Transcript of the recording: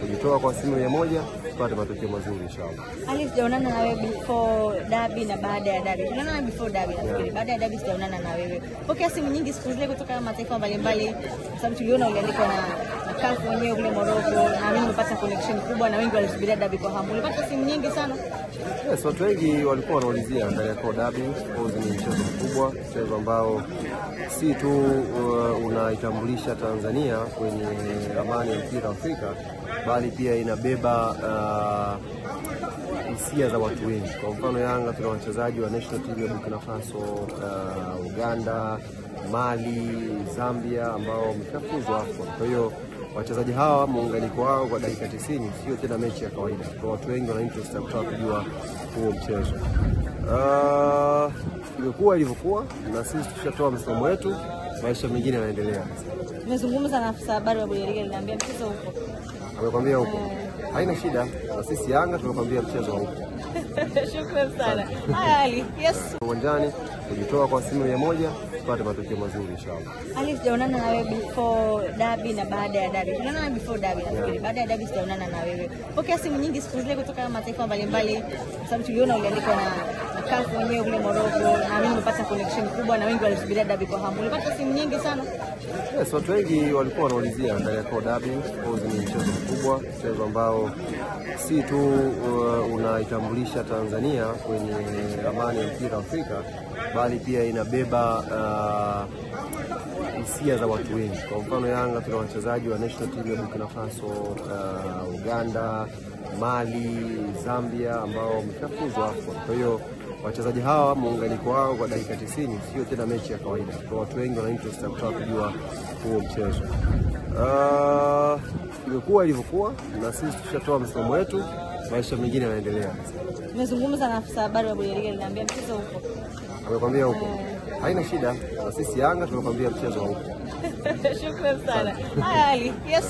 kujitoa kwa asilimia 100 tupate matokeo mazuri inshallah. Ali, sijaonana na wewe before derby na baada ya derby. Tunaonana before derby nafikiri. Baada ya derby sijaonana na wewe. Pokea simu nyingi siku zile kutoka mataifa mbalimbali. Kwa sababu tuliona uliandikwa na CAF wenyewe kule Morocco, na mimi nimepata connection kubwa na wengi walisubiria derby kwa hamu. Ulipata simu nyingi sana? Yes, watu wengi walikuwa wanaulizia Kariakoo derby. Ni mchezo mkubwa, mchezo ambao si tu unaitambulisha Tanzania kwenye amani ya mpira Afrika, bali pia inabeba hisia za watu wengi. Kwa mfano Yanga tuna wachezaji wa national team ya Burkina Faso, Uganda, Mali, Zambia ambao wameshafuzwa hapo. Kwa hiyo wachezaji hawa muunganiko wao kwa dakika 90 sio tena mechi ya kawaida. Kwa watu wengi wana interest ya kutaka kujua huo mchezo. Imekuwa ilivyokuwa na sisi tushatoa msimamo wetu, maisha mengine yanaendelea. Nimezungumza na afisa habari wa Bundesliga, aliniambia mchezo upo. Amekwambia upo. Haina shida. Na sisi Yanga tumekwambia mchezo upo. Shukrani sana. Haya Ali, yes. Uwanjani kujitoa kwa asilimia 100 tupate matokeo mazuri inshallah. Ali, sijaonana na wewe before derby na baada ya derby. Tunaonana before derby nafikiri. Baada ya derby sijaonana na wewe. Pokea simu nyingi siku zile kutoka mataifa mbalimbali. Kwa sababu tuliona uliandikwa na CAF wenyewe kule Morocco, na mimi nimepata connection kubwa na wengi walisubiria derby kwa hamu. Ulipata simu nyingi sana? Yes, watu wengi walikuwa wanaulizia Kariakoo derby. Ni mchezo mkubwa, mchezo ambao si tu unaitambulisha Tanzania kwenye amani ya mpira Afrika, bali pia inabeba hisia za watu wengi. Kwa mfano Yanga tuna wachezaji wa national team ya Burkina Faso, Uganda, Mali, Zambia ambao wameshafuzwa hapo. Kwa hiyo wachezaji hawa muunganiko wao kwa dakika 90 sio tena mechi ya kawaida. Kwa watu wengi wana interest ya kutaka kujua huo mchezo. Imekuwa ilivyokuwa na sisi tushatoa msimamo wetu, maisha mengine yanaendelea. Nimezungumza na afisa habari wa Bundesliga, aliniambia mchezo upo. Amekwambia upo. Haina shida. Na sisi Yanga tumekwambia mchezo upo. Shukrani sana. Haya Ali, yes.